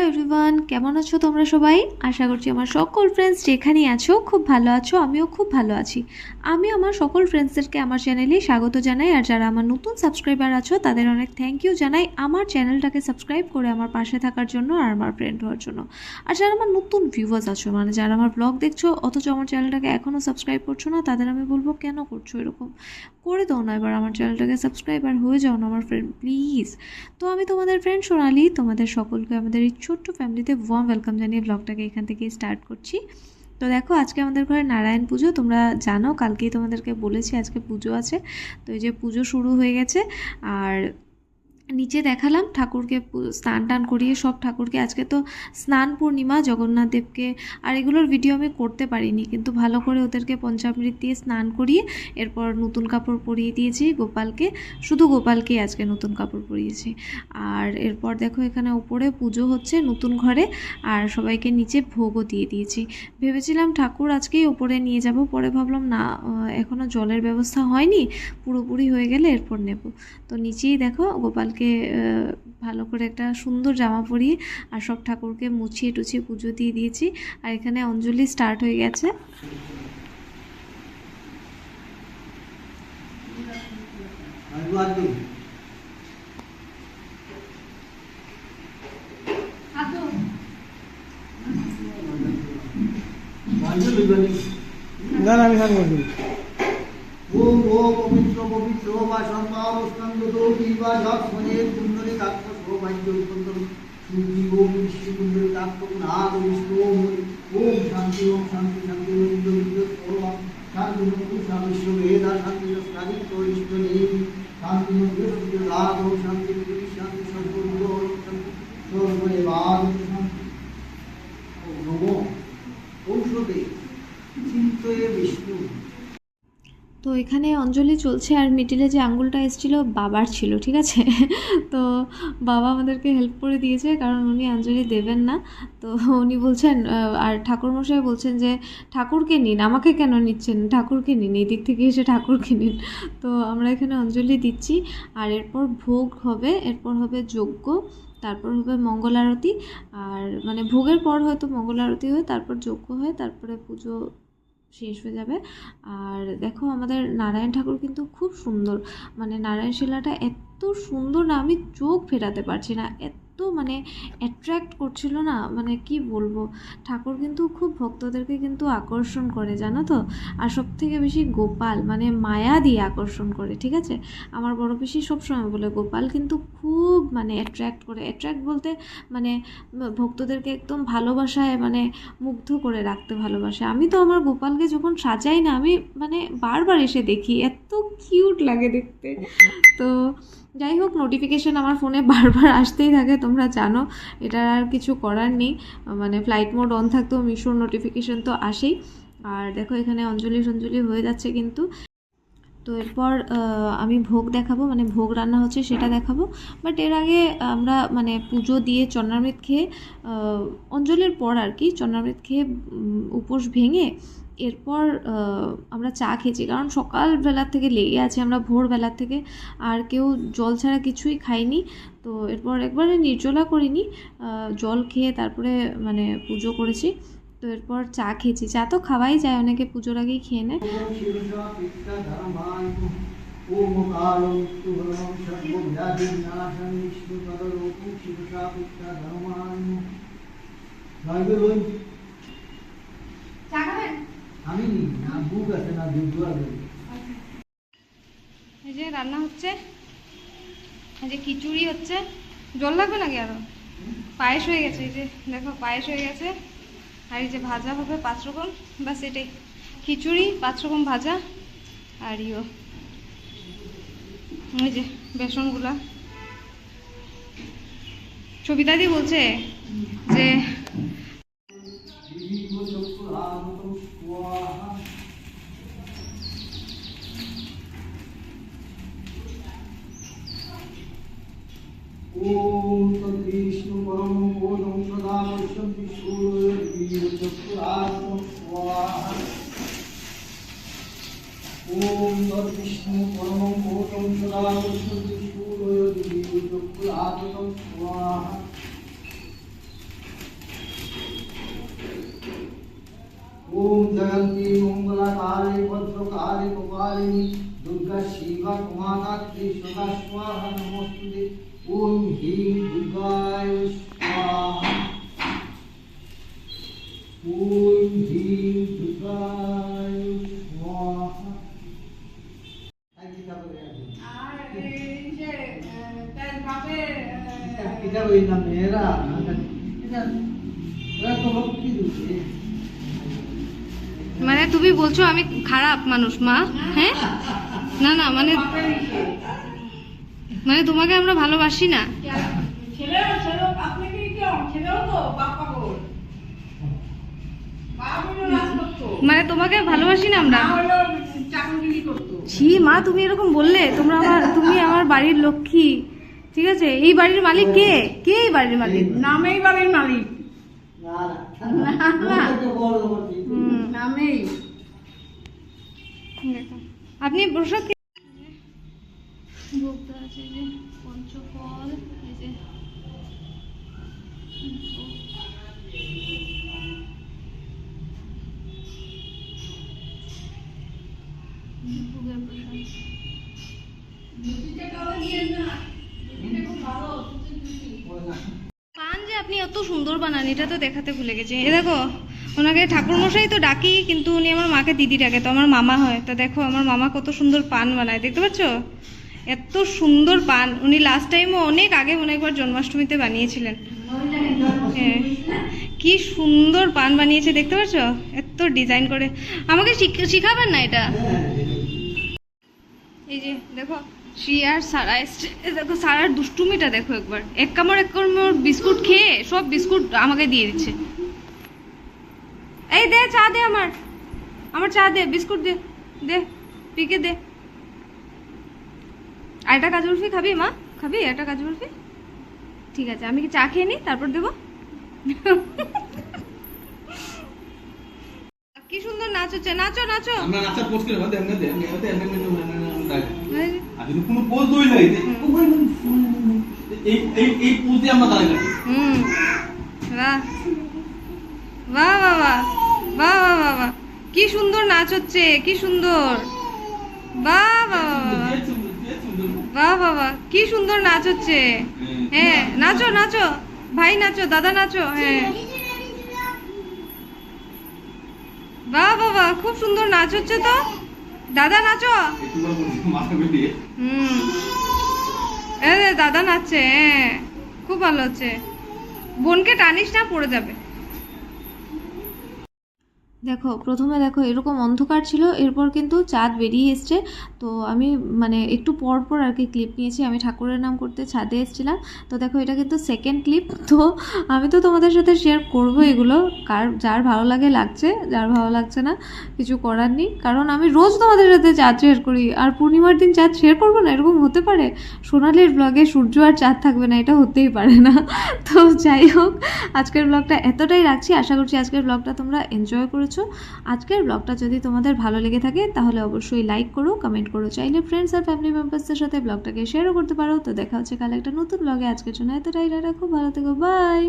Everyone, কেমন আছো তোমরা সবাই? আশা করছি আমার সকল ফ্রেন্ডস যেখানেই আছো খুব ভালো আছো। আমিও খুব ভালো আছি। আমি আমার সকল ফ্রেন্ডসদেরকে আমার চ্যানেলে স্বাগত জানাই। আর যারা আমার নতুন সাবস্ক্রাইবার আছো তাদের অনেক থ্যাংক ইউ জানাই আমার চ্যানেলটাকে সাবস্ক্রাইব করে আমার পাশে থাকার জন্য আর আমার ফ্রেন্ড হওয়ার জন্য। আর যারা আমার নতুন ভিউয়ার্স আছো, মানে যারা আমার ব্লগ দেখছো অথচ আমার চ্যানেলটাকে এখনও সাবস্ক্রাইব করছো না, তাদের আমি বলবো কেন করছো এরকম? করে দাও না এবার আমার চ্যানেলটাকে সাবস্ক্রাইব, আর হয়ে যাও না আমার ফ্রেন্ড প্লিজ। তো আমি তোমাদের ফ্রেন্ড সোনালি, তোমাদের সকলকে আমাদের এই ছোট্ট ফ্যামিলিতে ওয়ার্ম ওয়েলকাম জানিয়ে ব্লগটাকে এখান থেকে স্টার্ট করছি। তো দেখো, আজকে আমাদের ঘরে নারায়ণ পুজো, তোমরা জানো কালকেই তোমাদেরকে বলেছি আজকে পুজো আছে। তো এই যে পুজো শুরু হয়ে গেছে। আর নিচে দেখালাম ঠাকুরকে স্নান টান করিয়ে, সব ঠাকুরকে, আজকে তো স্নান পূর্ণিমা জগন্নাথ দেবকে, আর এগুলোর ভিডিও আমি করতে পারিনি, কিন্তু ভালো করে ওদেরকে পঞ্চামৃত দিয়ে স্নান করিয়ে এরপর নতুন কাপড় পরিয়ে দিয়েছি গোপালকে, শুধু গোপালকেই আজকে নতুন কাপড় পরিয়েছি। আর এরপর দেখো এখানে উপরে পুজো হচ্ছে নতুন ঘরে, আর সবাইকে নিচে ভোগও দিয়ে দিয়েছি। ভেবেছিলাম ঠাকুর আজকেই ওপরে নিয়ে যাব, পরে ভাবলাম না, এখনও জলের ব্যবস্থা হয়নি, পুরোপুরি হয়ে গেলে এরপর নেব। তো নিচেই দেখো গোপালকে ভালো করে একটা সুন্দর জামা পরিয়ে আর সব ঠাকুরকে মুছিয়ে টুছিয়ে পুজো দিয়ে দিয়েছি। আর এখানে অঞ্জলি স্টার্ট হয়ে গেছে। না না আমি খাবো না। ওম ও পবিত্র পবিত্র বা সম্পাবস্কন্দতো বিবা জপ মনে কুণ্ডলী কাক্ষ সৌভাগ্য উৎপন্ন সুখী ওম বিষ্ণু কুণ্ডলী কাক্ষ নাগ বিষ্ণু ওম শান্তি শান্তি ওম ইন্দ্র ওম শান্তি মুক্তি শান্তি বেদা শান্তি স্থানিক ইষ্ট নেই শান্তি মুক্তি রাগ ওম শান্তি শান্তি সর্বগুণ শান্তি সর্বরে বাদ শান্তি ওম নমো ঔষধে চিন্তয়ে বিষ্ণু। তো এখানে অঞ্জলি চলছে, আর মিডিলে যে আঙ্গুলটা এসেছিলো বাবার ছিল, ঠিক আছে? তো বাবা আমাদেরকে হেল্প করে দিয়েছে, কারণ উনি অঞ্জলি দেবেন না। তো উনি বলছেন, আর ঠাকুরমশাই বলছেন যে ঠাকুরকে নিন, আমাকে কেন নিচ্ছেন, ঠাকুরকে নিন, এই দিক থেকে এসে ঠাকুরকে নিন। তো আমরা এখানে অঞ্জলি দিচ্ছি, আর এরপর ভোগ হবে, এরপর হবে যজ্ঞ, তারপর হবে মঙ্গল আরতি। আর মানে ভোগের পর হয়তো মঙ্গল আরতি হয়, তারপর যজ্ঞ হয়, তারপরে পুজো শেষ হয়ে যাবে। আর দেখো আমাদের নারায়ণ ঠাকুর কিন্তু খুব সুন্দর, মানে নারায়ণ শিলাটা এত সুন্দর না, আমি চোখ ফেরাতে পারছি না, এত মানে অ্যাট্রাক্ট করছিল না, মানে কি বলবো। ঠাকুর কিন্তু খুব ভক্তদেরকে কিন্তু আকর্ষণ করে, জানো তো। আর সব থেকে বেশি গোপাল মানে মায়া দিয়ে আকর্ষণ করে, ঠিক আছে? আমার বড় পিসি সবসময় বলে গোপাল কিন্তু খুব মানে অ্যাট্রাক্ট করে, অ্যাট্রাক্ট বলতে মানে ভক্তদেরকে একদম ভালোবাসায় মানে মুগ্ধ করে রাখতে ভালোবাসে। আমি তো আমার গোপালকে যখন সাজাই না, আমি মানে বারবার এসে দেখি, এত কিউট লাগে দেখতে। তো যাই হোক, নোটিফিকেশান আমার ফোনে বারবার আসতেই থাকে, তোমরা জানো, এটার আর কিছু করার নেই। মানে ফ্লাইট মোড অন থাকতেও মিশোর নোটিফিকেশান তো আসেই। আর দেখো এখানে অঞ্জলি হয়ে যাচ্ছে কিন্তু। তো এরপর আমি ভোগ দেখাবো, মানে ভোগ রান্না হচ্ছে সেটা দেখাবো। বাট এর আগে আমরা মানে পুজো দিয়ে চন্দ্রামৃত খেয়ে, অঞ্জলির পর আর কি চন্দ্রামৃত খেয়ে উপোস ভেঙে এরপর আমরা চা খেয়েছি, কারণ সকালবেলার থেকে লেগে আছে, আমরা ভোরবেলার থেকে আর কেউ জল ছাড়া কিছুই খাইনি। তো এরপর একবারে নির্জলা করিনি, জল খেয়ে তারপরে মানে পুজো করেছি। তো এরপর চা খেয়েছি, চা তো খাওয়াই যায়, অনেকে পুজোর আগেই খেয়ে নেয়। এই যে রান্না হচ্ছে, এই যে খিচুড়ি হচ্ছে, জল লাগবে নাকি আরো? পায়েস হয়ে গেছে, এই যে দেখো পায়েস হয়ে গেছে। আর এই যে ভাজা হবে 5 রকম, বাস এটাই, খিচুড়ি 5 রকম ভাজা, আর এই যে বেসনগুলা। সবিতাদি বলছে যে ओम तद्विष्णु परम बोधं सदा पश्यन्ति सूर्यचक्षुरात्मं स्वाहा। ओम तद्विष्णु परम बोधं सदा पश्यन्ति सूर्यचक्षुरात्मं स्वाहा। জয়ন্তী মঙ্গলাকালী ভদ্রকালী কপালিনী দুর্গা শিবা কুমাধাত্রী সদা স্বাহা নমস্তুতে। ওম হ্রিং দুর্গায় স্বাহা। ওম হ্রিং দুর্গায় স্বাহা। এটা ওই না মেয়েরা এটা এরা তো লক্ষ্মী দিচ্ছে। মানে তুমি বলছো আমি খারাপ মানুষ মা? হ্যাঁ, না না, মানে মানে তোমাকে আমরা ভালোবাসি না। মানে তোমাকে ভালোবাসি না আমরা। ছি মা, তুমি এরকম বললে? তুমি আমার বাড়ির লক্ষ্মী, ঠিক আছে? এই বাড়ির মালিক কে? কে এই বাড়ির মালিক? নামেই বাড়ির মালিক, নামেই। আপনি প্রসাদ ভোগটা আছে, যে পঞ্চফল, এই যে ভোগের প্রসাদ। পান যে আপনি এত সুন্দর বানান, এটা তো দেখাতে ভুলে গেছি। এ দেখো, ওনাকে ঠাকুরমশাই তো ডাকি, কিন্তু উনি আমার মাকে দিদি ডাকে, তো আমার মামা হয়। তা দেখো আমার মামা কত সুন্দর পান বানায়, দেখতে পাচ্ছ? এত সুন্দর পান। উনি লাস্ট টাইমও অনেক আগে মনে একবার জন্মাষ্টমীতে বানিয়েছিলেন। হ্যাঁ, কি সুন্দর পান বানিয়েছে, দেখতে পাচ্ছ? এত ডিজাইন করে। আমাকে শিখাবেন না এটা? এই যে দেখো, শ্রী আর সারা এসছে। দেখো সারার দুষ্টুমিটা দেখো একবার। এক কামড় বিস্কুট খেয়ে সব বিস্কুট আমাকে দিয়ে দিচ্ছে। এই দে চা দে, আমার চা দে, বিস্কুট দে, দে পিকে দে। আর একটা কাজু বরফি খাবি মা? খাবি একটা কাজু বরফি? ঠিক আছে, আমি কি চা খেয়ে নিই, তারপর দেবো। কি সুন্দর নাচ হচ্ছে, নাচো নাচো। আমরা নাচা পোজ করে বাদে এমনি দে এমনি দাই এই যে, আর যদি কোনো পোজ দই লাগে এই পোজে আমরা দাঁড়াই লাগি। বাহ বাহ বাহ বাহ বাহ বাহ বাহ বাহ, কি সুন্দর নাচ হচ্ছে, কি সুন্দর। বাহ বাহ বাহ বাহ বাহ, কি সুন্দর নাচ হচ্ছে। হ্যাঁ, নাচো নাচো ভাই, নাচো দাদা, নাচো। হ্যাঁ, বাহ বাবা, খুব সুন্দর নাচ হচ্ছে তো। দাদা নাচো। একটু বড় মাথা বেরিয়ে দাদা নাচছে। হ্যাঁ, খুব ভালো হচ্ছে। বোনকে টানিস না, পড়ে যাবে। দেখো প্রথমে দেখো এরকম অন্ধকার ছিল, এরপর কিন্তু চাঁদ বেরিয়ে এসছে। তো আমি মানে একটু পর পর আর কি ক্লিপ নিয়েছি। আমি ঠাকুরের নাম করতে ছাদে এসেছিলাম। তো দেখো এটা কিন্তু সেকেন্ড ক্লিপ। তো আমি তো তোমাদের সাথে শেয়ার করবো এগুলো, যার ভালো লাগে লাগছে, যার ভালো লাগছে না কিছু করার নেই। কারণ আমি রোজ তোমাদের সাথে চাঁদ শেয়ার করি, আর পূর্ণিমার দিন চাঁদ শেয়ার করবো না? এরকম হতে পারে? সোনালির ব্লগে সূর্য আর চাঁদ থাকবে না, এটা হতেই পারে না। তো যাই হোক, আজকের ব্লগটা এতটাই রাখছি। আশা করছি আজকের ব্লগটা তোমরা এনজয় করেছো। আজকের ব্লগটা যদি তোমাদের ভালো লেগে থাকে তাহলে অবশ্যই লাইক করো, কমেন্ট করো। চাইলে ফ্রেন্ডস আর ফ্যামিলি মেম্বার্সদের সাথে ব্লগটাকে শেয়ারও করতে পারো। তো দেখা হচ্ছে কাল একটা নতুন ব্লগে। আজকের জন্য এতটাই, খুব ভালো থেকো, বাই।